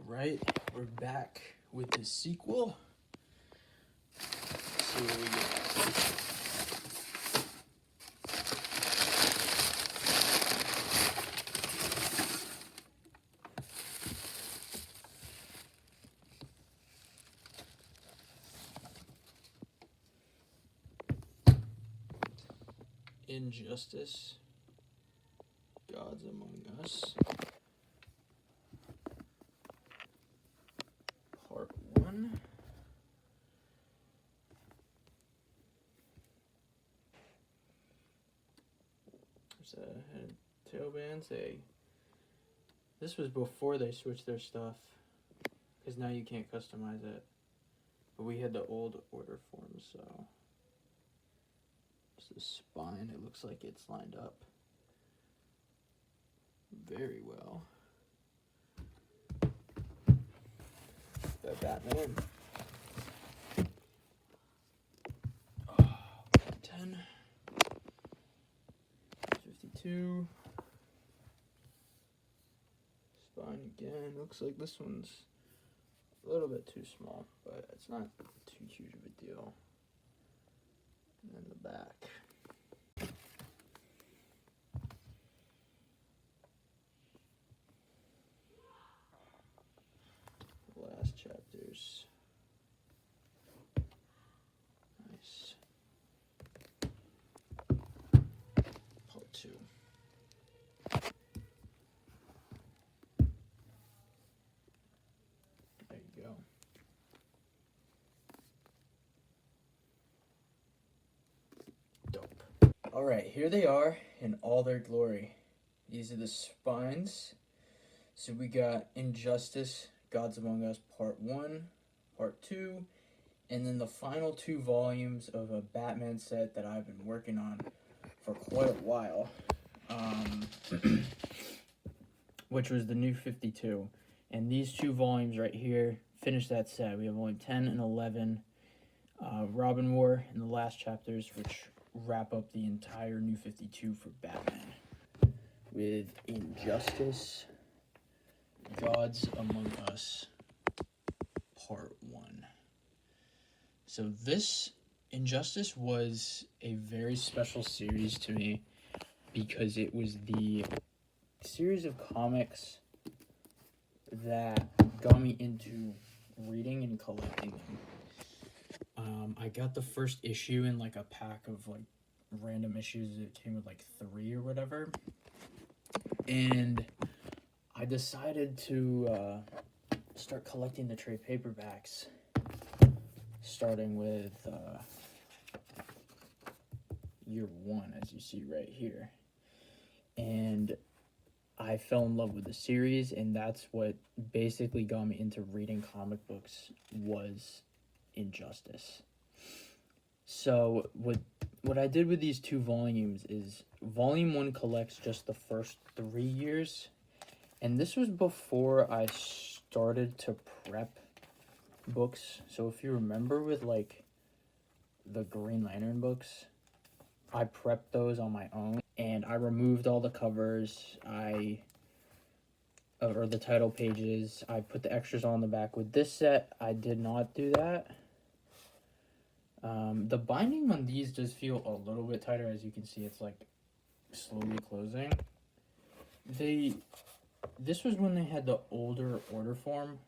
right, we're back with the sequel. Let's see what we got. Injustice, Gods Among Us, Part 1. There's a tail band. This was before they switched their stuff, because now you can't customize it. But we had the old order form, so it's the spine. It looks like it's lined up very well. The Batman. 10. 52. Spine again. Looks like this one's a little bit too small, but it's not too huge of a deal. And then the back. The last chapters. Nice. Part 2. There you go. Dope. Alright, here they are in all their glory. These are the spines. So we got Injustice, Gods Among Us Part 1, Part 2, and then the final 2 volumes of a Batman set that I've been working on for quite a while, which was the New 52. And these 2 volumes right here finish that set. We have only 10 and 11, Robin War and the last chapters, which wrap up the entire New 52 for Batman. With Injustice, Gods Among Us, Part 1. So this Injustice was a very special series to me because it was the series of comics that got me into reading and collecting them. I got the first issue in like a pack of like random issues. It came with like 3 or whatever. And I decided to start collecting the trade paperbacks, starting with year 1, as you see right here. And I fell in love with the series, and that's what basically got me into reading comic books, was Injustice. So what I did with these 2 volumes is volume 1 collects just the first 3 years, and this was before I started to prep books. So if you remember with like the Green Lantern books, I prepped those on my own, and I removed all the covers, or the title pages. I put the extras on the back. With this set, I did not do that. The binding on these does feel a little bit tighter. As you can see, it's like slowly closing. This was when they had the older order form.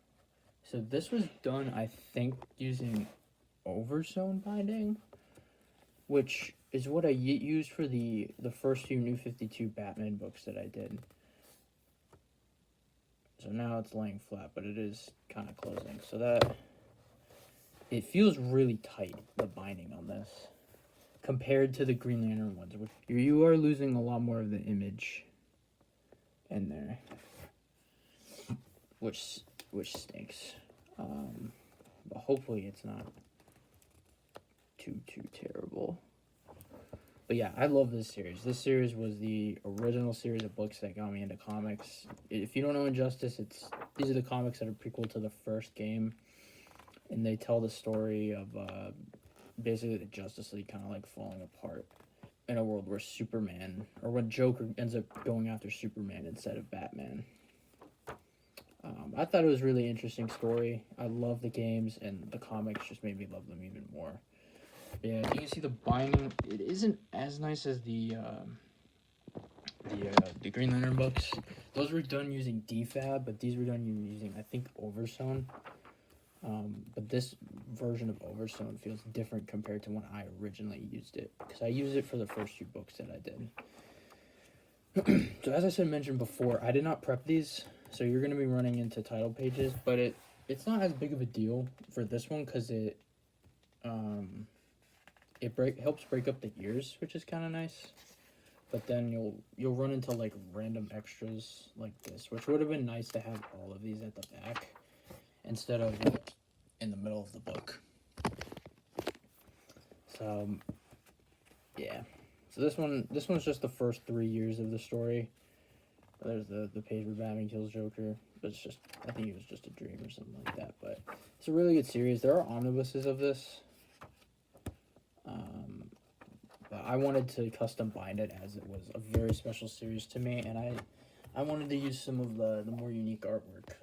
So this was done, I think, using oversewn binding, which is what I used for the first few New 52 Batman books that I did. So now it's laying flat, but it is kind of closing. So that, it feels really tight, the binding on this, compared to the Green Lantern ones, which you are losing a lot more of the image in there, which stinks. But hopefully it's not too terrible. But yeah, I love this series. This series was the original series of books that got me into comics. If you don't know Injustice, these are the comics that are prequel to the first game, and they tell the story of basically the Justice League kind of like falling apart in a world where Superman, or when Joker ends up going after Superman instead of Batman. I thought it was a really interesting story. I love the games, and the comics just made me love them even more. Yeah, you can see the binding. It isn't as nice as the Green Lantern books. Those were done using DFAB, but these were done using, I think, Overstone. But this version of Overstone feels different compared to when I originally used it, because I used it for the first few books that I did. So as I mentioned before, I did not prep these, so you're going to be running into title pages, but it's not as big of a deal for this one because it helps break up the years, which is kind of nice. But then you'll run into like random extras like this, which would have been nice to have all of these at the back instead of in the middle of the book. So yeah, so this one's just the first 3 years of the story. There's the page where Batman kills Joker, but it's just, I think it was just a dream or something like that. But it's a really good series. There are omnibuses of this. But I wanted to custom bind it as it was a very special series to me, and I wanted to use some of the more unique artwork,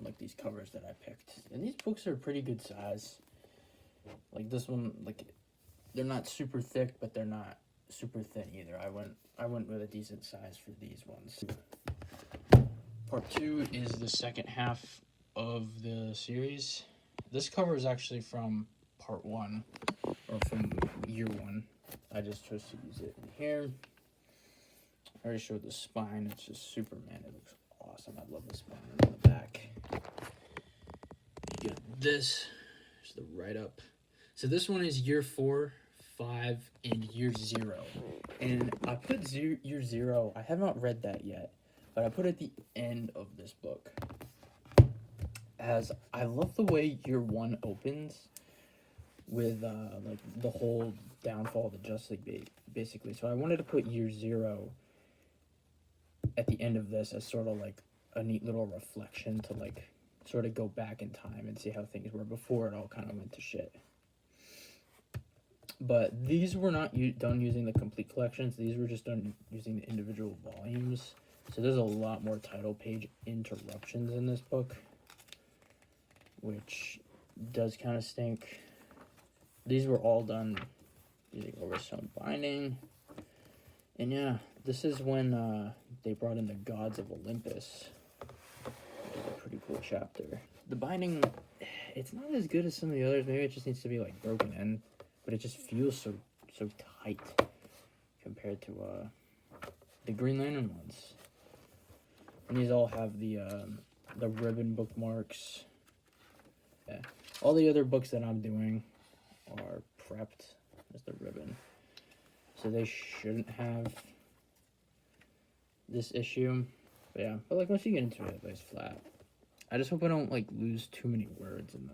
like these covers that I picked. And these books are pretty good size. Like this one, like they're not super thick, but they're not super thin either. I went with a decent size for these ones. Part 2 is the second half of the series. This cover is actually from part 1, or from year 1. I just chose to use it in here. I already showed the spine. It's just Superman. It looks awesome. I love the spine on the back. You get this. There's the write-up. So this one is year 4, 5, and year 0. And I put year 0. I have not read that yet, but I put it at the end of this book, as I love the way year 1 opens with like the whole downfall of the Justice League, basically. So I wanted to put year 0 at the end of this as sort of like a neat little reflection to like sort of go back in time and see how things were before it all kind of went to shit. But these were not done using the complete collections. These were just done using the individual volumes. So there's a lot more title page interruptions in this book, which does kind of stink. These were all done using Overstone binding. And yeah, this is when they brought in the gods of Olympus, which is a pretty cool chapter. The binding, it's not as good as some of the others. Maybe it just needs to be like broken in, but it just feels so tight compared to the Green Lantern ones. And these all have the ribbon bookmarks. Yeah. All the other books that I'm doing are prepped as the ribbon, so they shouldn't have this issue. But yeah, but like once you get into it, it lays flat. I just hope I don't like lose too many words in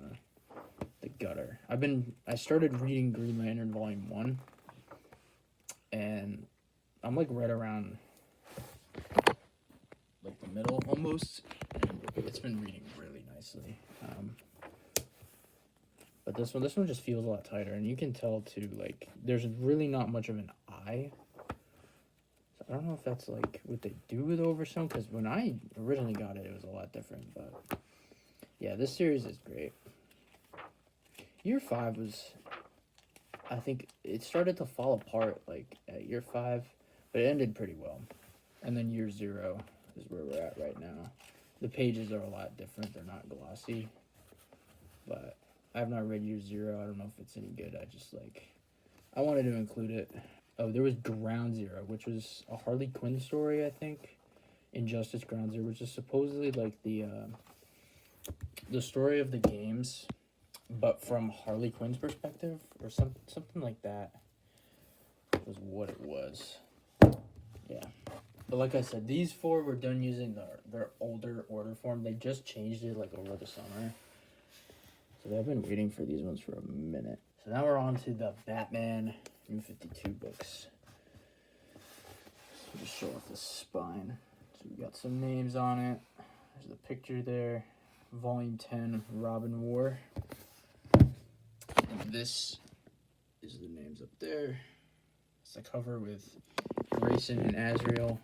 the gutter. I started reading Green Lantern Volume 1, and I'm like right around like the middle almost, and it's been reading really nicely. But this one just feels a lot tighter, and you can tell too, like there's really not much of an eye. So I don't know if that's like what they do with Overstone, because when I originally got it, it was a lot different. But yeah, this series is great. Year 5 was, I think it started to fall apart like at year 5, but it ended pretty well. And then year 0 is where we're at right now. The pages are a lot different. They're not glossy, but I have not read year 0. I don't know if it's any good. I wanted to include it. Oh, there was Ground Zero, which was a Harley Quinn story, I think. Injustice Ground Zero, which is supposedly like the story of the games, but from Harley Quinn's perspective, or something like that was what it was. Yeah. But like I said, these 4 were done using their older order form. They just changed it like over the summer. So I've been waiting for these ones for a minute. So now we're on to the Batman New 52 books. So just show off the spine. So we got some names on it. There's the picture there. Volume 10, Robin War. And this is the names up there. It's the cover with Grayson and Azrael.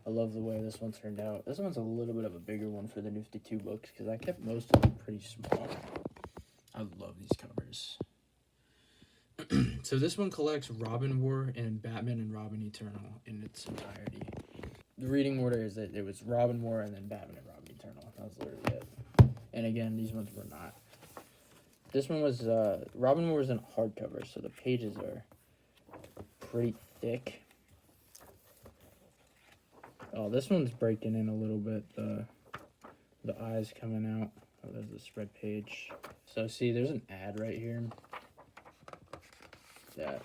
I love the way this one turned out. This one's a little bit of a bigger one for the New 52 books because I kept most of them pretty small. I love these covers. So this one collects Robin War and Batman and Robin Eternal in its entirety. The reading order is that it was Robin War and then Batman and Robin Eternal. That was literally it. And again, these ones were not. This one was, Robin War was in hardcover, so the pages are pretty thick. Oh, this one's breaking in a little bit, the eyes coming out. Oh, there's the spread page. So see, there's an ad right here. That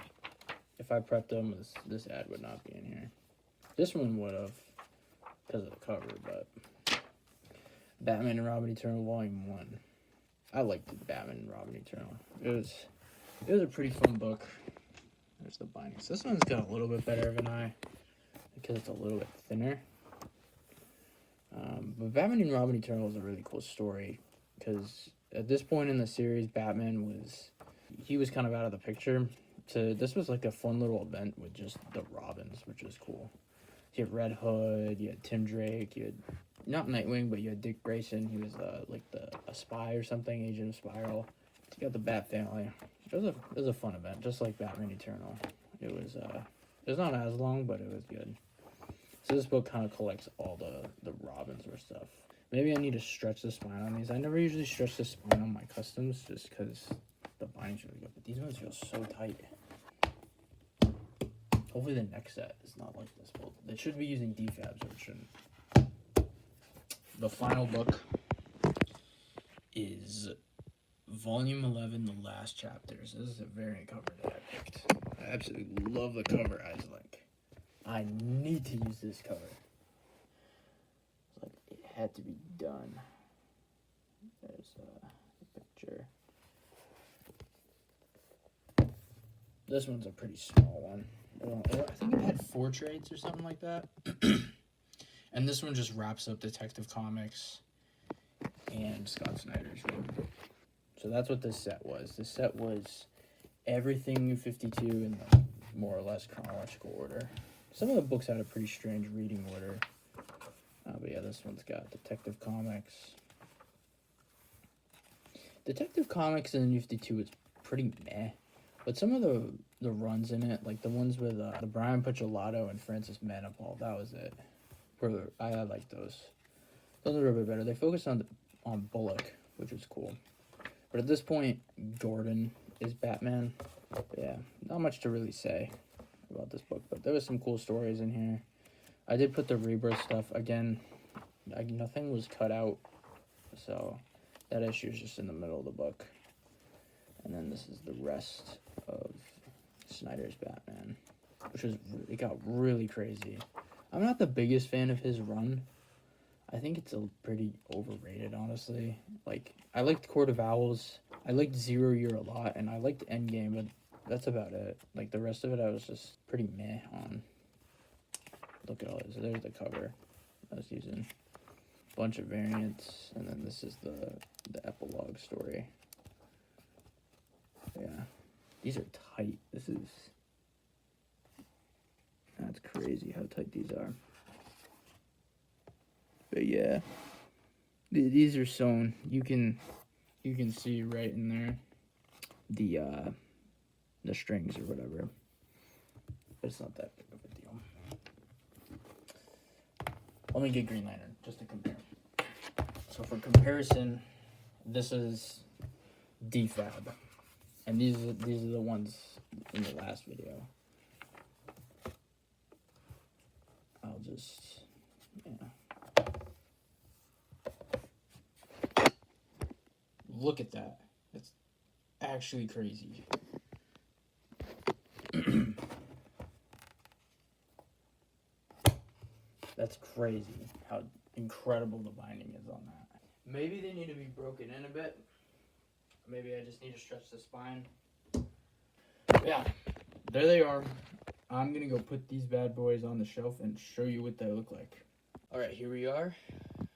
if I prepped them, this ad would not be in here. This one would have because of the cover, but Batman and Robin Eternal Volume 1. I liked Batman and Robin Eternal. It was a pretty fun book. There's the bindings. This one's got a little bit better of an eye because it's a little bit thinner. But Batman and Robin Eternal is a really cool story because at this point in the series, Batman was kind of out of the picture. So this was like a fun little event with just the Robins, which was cool. You had Red Hood, you had Tim Drake, you had not Nightwing, but you had Dick Grayson. He was like a spy or something, agent of Spiral. You got the Bat Family. It was a fun event, just like Batman Eternal. It was not as long, but it was good. So this book kind of collects all the Robins or stuff. Maybe I need to stretch the spine on these. I never usually stretch the spine on my customs just because the binding's really good, but these ones feel so tight. Hopefully the next set is not like this. Well, they should be using defabs, or it shouldn't. The final book is Volume 11, The Last Chapters. This is a variant cover that I picked. I absolutely love the cover. I was like, I need to use this cover. It's like, it had to be done. There's the picture. This one's a pretty small one. I think it had 4 trades or something like that. And this one just wraps up Detective Comics and Scott Snyder's one. So that's what this set was. This set was everything New 52 in the more or less chronological order. Some of the books had a pretty strange reading order. But yeah, this one's got Detective Comics. Detective Comics in the New 52 is pretty meh. But some of the runs in it, like the ones with the Brian Pucciolato and Francis Manipal, that was it. I like those. Those are a bit better. They focused on Bullock, which was cool. But at this point, Gordon is Batman. But yeah, not much to really say about this book, but there was some cool stories in here. I did put the Rebirth stuff. Again, nothing was cut out, so that issue is just in the middle of the book. And then this is the rest of Snyder's Batman, it got really crazy. I'm not the biggest fan of his run. I think it's a pretty overrated, honestly. Like, I liked Court of Owls, I liked Zero Year a lot, and I liked Endgame, but that's about it. Like, the rest of it, I was just pretty meh on. Look at all this. There's the cover I was using. Bunch of variants, and then this is the epilogue story. Yeah, these are tight. That's crazy how tight these are. But yeah, these are sewn. You can see right in there the strings or whatever. But it's not that big of a deal. Let me get Green Lantern just to compare. So for comparison, this is defab. And these are the ones in the last video. I'll just, look at that. It's actually crazy. That's crazy how incredible the binding is on that. Maybe they need to be broken in a bit. Maybe I just need to stretch the spine. Yeah, there they are. I'm going to go put these bad boys on the shelf and show you what they look like. Alright, here we are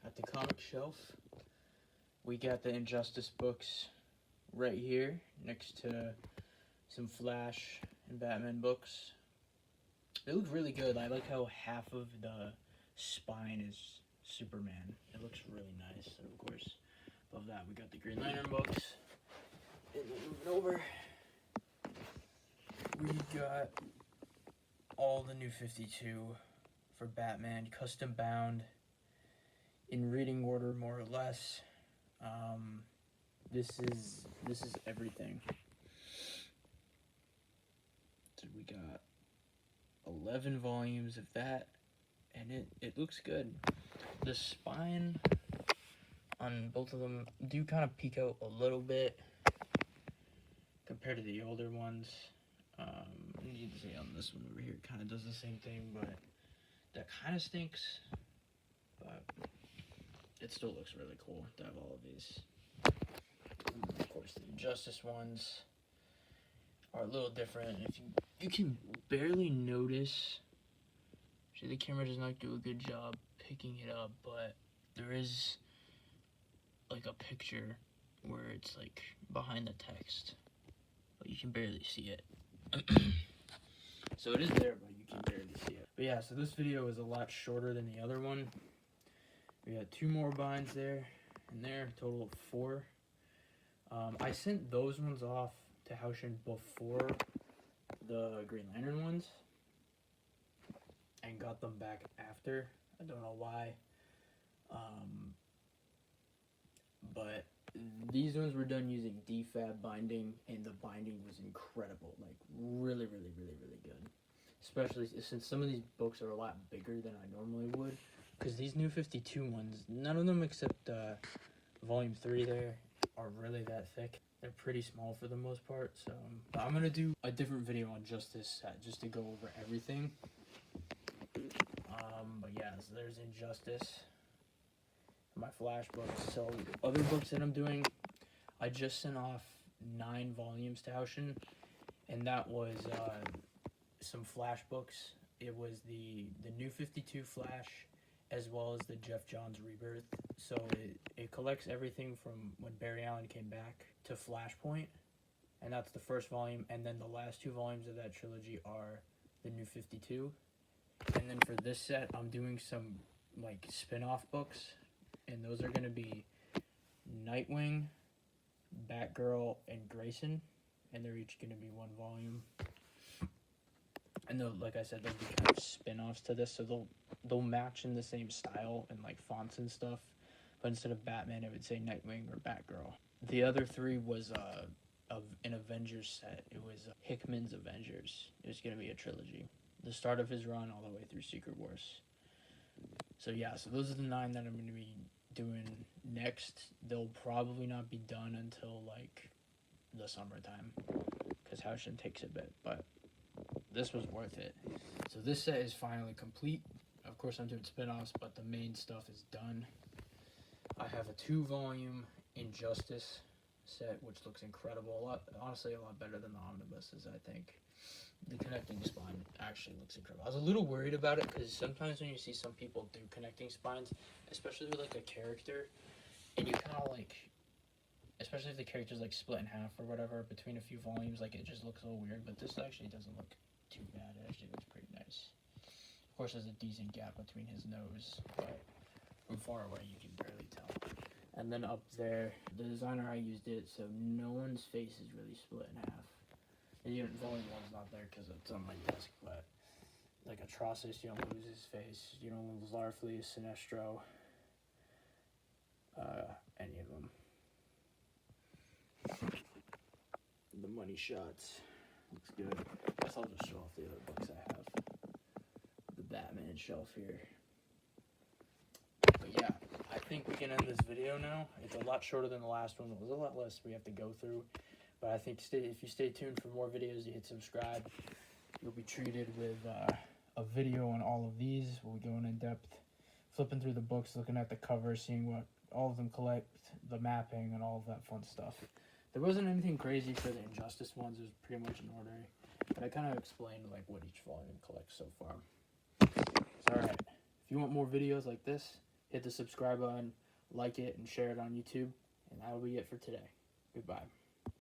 at the comic shelf. We got the Injustice books right here next to some Flash and Batman books. They look really good. I like how half of spine is Superman. It looks really nice. And of course, above that we got the Green Lantern books. And then moving over, we got all the new 52 for Batman, custom bound, in reading order more or less. This is everything. So we got 11 volumes of that, and it looks good. The spine on both of them do kind of peek out a little bit compared to the older ones. You can see on this one over here, it kind of does the same thing, but that kind of stinks. But it still looks really cool to have all of these. And of course, the Injustice ones are a little different. If you can barely notice, see, the camera does not do a good job picking it up, but there is like a picture where it's like behind the text, but you can barely see it. So it is there, but you can barely see it. But yeah, so this video is a lot shorter than the other one. We got 2 more binds there and there, total of 4. I sent those ones off to Houchen before the Green Lantern ones and got them back after. I don't know why. But these ones were done using DFAB binding, and the binding was incredible. Like, really, really, really, really good. Especially since some of these books are a lot bigger than I normally would. Because these new 52 ones, none of them except volume 3 there are really that thick. They're pretty small for the most part. So I'm going to do a different video on just this set, just to go over everything. But yeah, so there's Injustice, my Flash books. So other books that I'm doing, I just sent off 9 volumes to Houchen, and that was some Flash books. It was the new 52 Flash, as well as the Jeff Johns Rebirth. So it collects everything from when Barry Allen came back to Flashpoint, and that's the first volume, and then the last 2 volumes of that trilogy are the new 52. And then for this set, I'm doing some like spin-off books, and those are going to be Nightwing, Batgirl, and Grayson, and they're each going to be 1 volume. And like I said, they'll be kind of spin-offs to this, so they'll match in the same style and like fonts and stuff, but instead of Batman, it would say Nightwing or Batgirl. The other 3 was an Avengers set. It was Hickman's Avengers. It was going to be a trilogy, the start of his run all the way through Secret Wars. So yeah, so those are the 9 that I'm going to be doing next. They'll probably not be done until like the summertime, because Houchen takes a bit, but this was worth it. So this set is finally complete. Of course, I'm doing spin-offs, but the main stuff is done. I have a 2-volume Injustice set, which looks incredible. Honestly, a lot better than the omnibuses, I think. The connecting spine actually looks incredible. I was a little worried about it, because sometimes when you see some people do connecting spines, especially with like a character, and you kind of like, especially if the character's like split in half or whatever between a few volumes, like it just looks a little weird, but this actually doesn't look too bad. It actually looks pretty nice. Of course, there's a decent gap between his nose, but from far away you can barely tell. And then up there, the designer I used it, so no one's face is really split in half. And volume 1's not there because it's on my desk, but like Atrocitus, you don't lose his face. You don't lose Larfleeze, Sinestro, any of them. The money shots. Looks good. I guess I'll just show off the other books I have. The Batman shelf here. But yeah, I think we can end this video now. It's a lot shorter than the last one. It was a lot less we have to go through. But I think if you stay tuned for more videos, you hit subscribe, you'll be treated with a video on all of these. We'll be going in depth, flipping through the books, looking at the covers, seeing what all of them collect, the mapping, and all of that fun stuff. There wasn't anything crazy for the Injustice ones. It was pretty much in order. But I kind of explained like what each volume collects so far. So alright, if you want more videos like this, hit the subscribe button, like it, and share it on YouTube. And that'll be it for today. Goodbye.